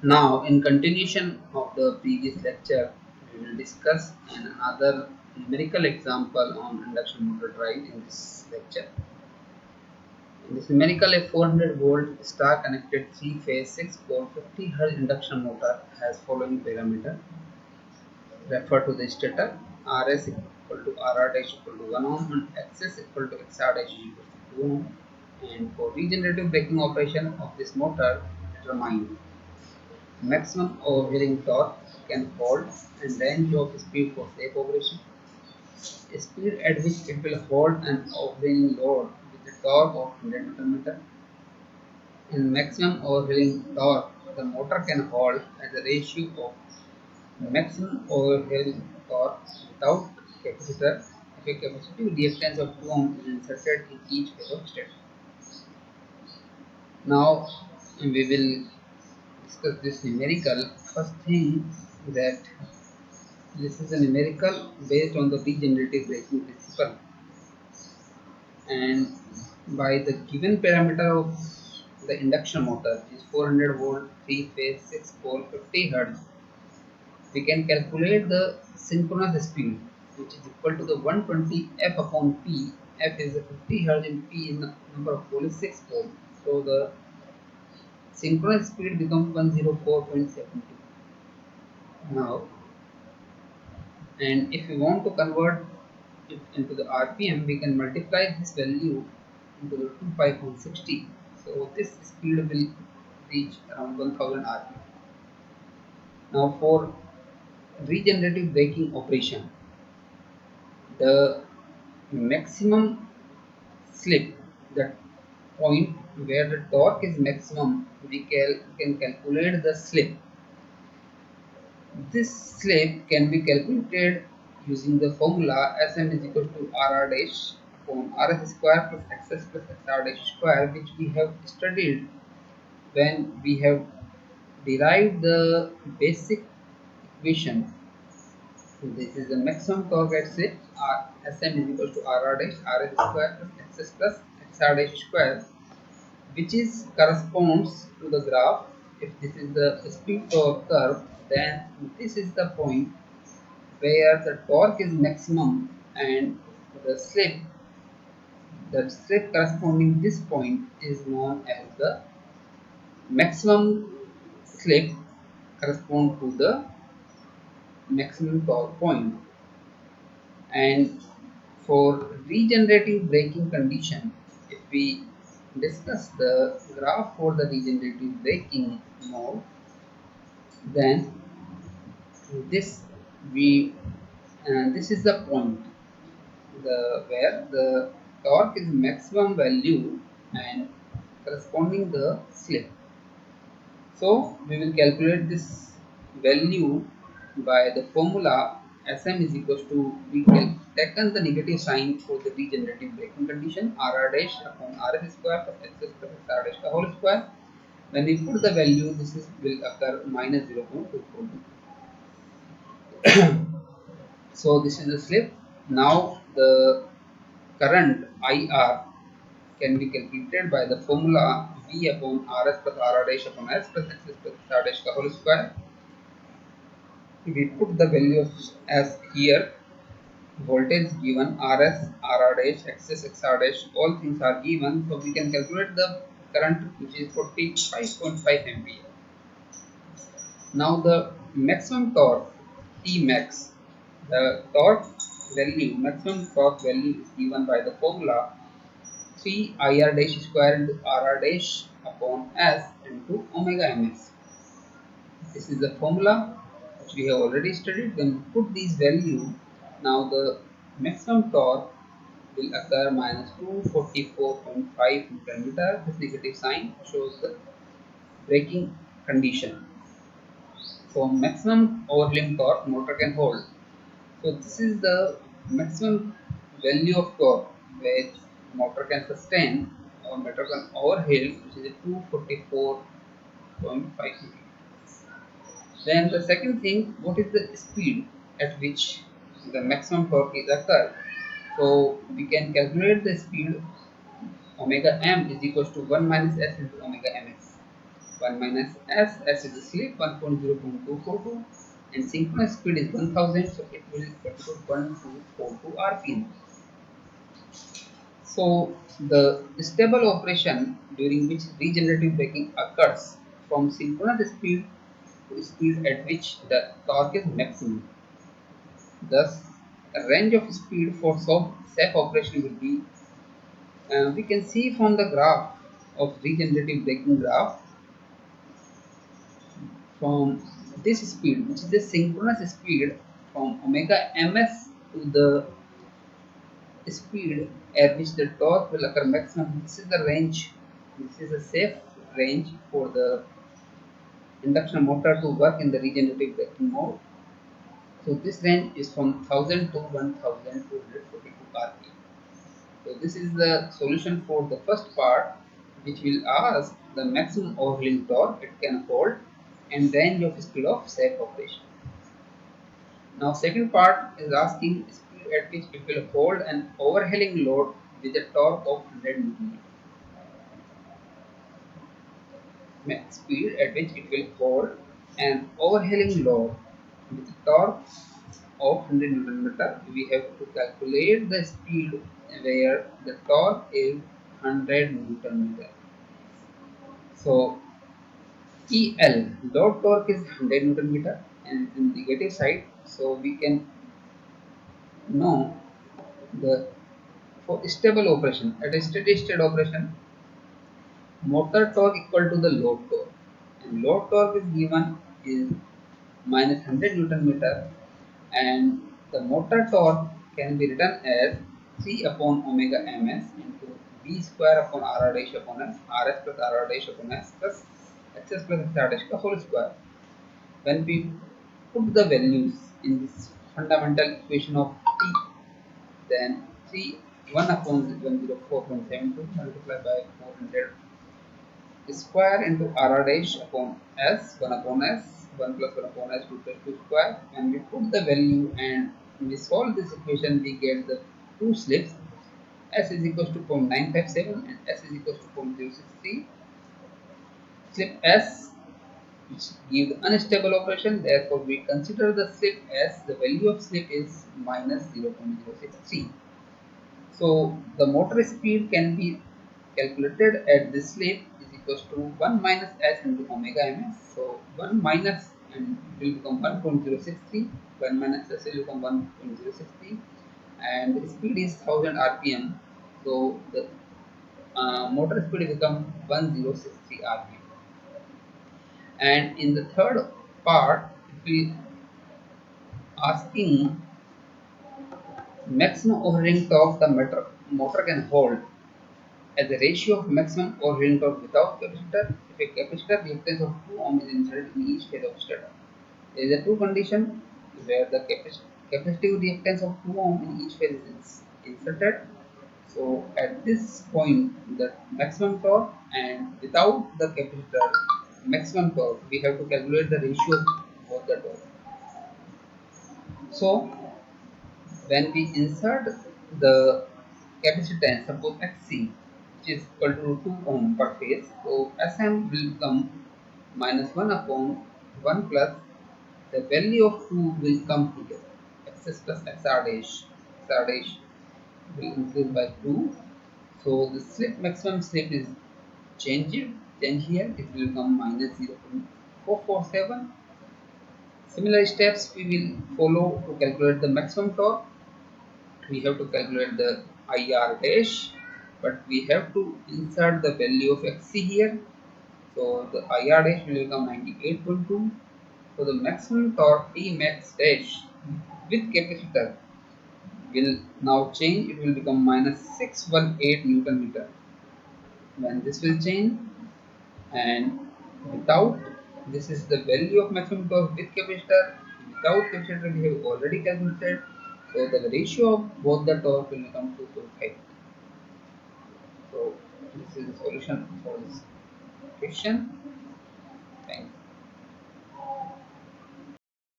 Now, in continuation of the previous lecture, we will discuss another numerical example on induction motor drive in this lecture. In this numerical, a 400 volt star connected 3-phase 6 pole 50 Hz induction motor has following parameter. Refer to the stator: Rs equal to Rr dash equal to 1 ohm and Xs equal to Xr dash equal to 2 ohm. And for regenerative braking operation of this motor, determine maximum overwheeling torque can hold and range of speed for safe operation, speed at which it will hold an overwheeling load with a torque of 100 Nm, and maximum overwheeling torque the motor can hold as a ratio of maximum overwheeling torque without capacitor if a capacitive reactance of 2 ohm is inserted in each phase of state. Now we will discuss this numerical. First thing that this is a numerical based on the regenerative braking principle, and by the given parameter of the induction motor is 400 volt 3 phase 6 pole 50 hertz, we can calculate the synchronous speed, which is equal to the 120 f upon p. F is the 50 hertz and p is the number of pole is 6 pole, so the synchronous speed becomes 104.72. Now, and if we want to convert it into the RPM, we can multiply this value into the 2560. So this speed will reach around 1000 RPM. Now for regenerative braking operation, the maximum slip, the point where the torque is maximum, we can calculate the slip. This slip can be calculated using the formula Sm is equal to Rr dash upon Rs square plus Xs plus Xr dash square, which we have studied when we have derived the basic equation. So this is the maximum torque at slip. Sm is equal to Rr dash Rs square plus Xs plus Xr dash square, which is corresponds to the graph. If this is the speed torque curve, then this is the point where the torque is maximum and the slip corresponding this point is known as the maximum slip correspond to the maximum torque point. And for regenerative braking condition, if we discuss the graph for the regenerative braking mode, then this we this is the point where the torque is maximum value and corresponding the slip. So we will calculate this value by the formula Sm is equals to, we can taken the negative sign for the regenerative braking condition, Rr dash upon Rs square plus Xs plus Xr dash the whole square. When we put the value, this is will occur minus 0.242. So this is the slip. Now the current IR can be calculated by the formula V upon Rs plus Rr dash upon S plus Xs plus Xr dash the whole square. We put the values as here. Voltage given, Rs, Rr dash, Xs, Xr dash, all things are given, so we can calculate the current, which is 45.5 ampere. Now the maximum torque T max, the torque value, maximum torque value is given by the formula 3 IR dash square into Rr dash upon S into omega ms. This is the formula which we have already studied. When we put these values, now the maximum torque will occur minus 244.5 Newton meter. This negative sign shows the braking condition. So maximum overwheeling torque motor can hold. So this is the maximum value of torque which motor can sustain or motor can overhaul, which is 244.5 Newton. Then the second thing, what is the speed at which the maximum torque is occur? So we can calculate the speed omega m is equals to 1 minus s into omega ms. 1 minus s, s is the slip 1.0.242 and synchronous speed is 1000, so it will equal 1242 rpm. So the stable operation during which regenerative braking occurs from synchronous speed to speed at which the torque is maximum. Thus, a range of speed for safe operation will be, we can see from the graph of regenerative braking graph, from this speed, which is the synchronous speed from omega ms to the speed at which the torque will occur maximum. This is the range, this is a safe range for the induction motor to work in the regenerative braking mode. So this range is from 1000 to 1242 rpm. So this is the solution for the first part, which will ask the maximum overhauling torque it can hold and range of speed of safe operation. Now second part is asking speed at which it will hold an overhauling load with a torque of 100 Nm. Max speed at which it will hold an overhauling load with a torque of 100 Nm. We have to calculate the speed where the torque is 100 Nm. So EL, load torque is 100 Nm and in negative side, so we can know the for stable operation at a steady state operation, motor torque equal to the load torque, and load torque is given is minus 100 Newton meter, and the motor torque can be written as 3 upon omega ms into v square upon r dash upon s, rs plus r dash upon s plus xs plus xr dash ka whole square. When we put the values in this fundamental equation of t, then 3 1 upon 104.72 multiplied by 400 square into r dash upon s, 1 upon s, 1 plus 1 upon s, 2 plus 2 square. When we put the value and we solve this equation, we get the two slips. S is equals to 0.957 and s is equals to 0.063. Slip s, which gives unstable operation, therefore we consider the slip as the value of slip is minus 0.063. So the motor speed can be calculated at this slip is equals to 1 minus s into omega ms. So 1 minus and it will become 1.063, 1 minus s will become 1.063 and the speed is 1000 rpm. So the motor speed will become 1063 rpm. And in the third part, it will asking maximum overhauling torque the motor can hold as a ratio of maximum overhauling torque without capacitor if a capacitor reactance of 2 ohm is inserted in each phase of stator. There is a true condition where the capacitive reactance of 2 ohm in each phase is inserted. So at this point the maximum torque and without the capacitor maximum torque, we have to calculate the ratio of both the torque. So when we insert the capacitance, suppose Xc, which is equal to 2 ohm per phase, so Sm will become minus 1 upon 1 plus the value of 2 will come here, Xs plus Xr dash will increase by 2. So the slip, maximum slip is changed here, it will become minus 0.447. Similar steps we will follow to calculate the maximum torque. We have to calculate the IR dash, but we have to insert the value of XC here. So the IR dash will become 98.2. So the maximum torque T max dash with capacitor will now change. It will become minus 618 Newton meter. When this will change, and without, this is the value of maximum torque with capacitor. Without capacitor we have already calculated, so the ratio of both the torque will become 2.5. So this is the solution for this question.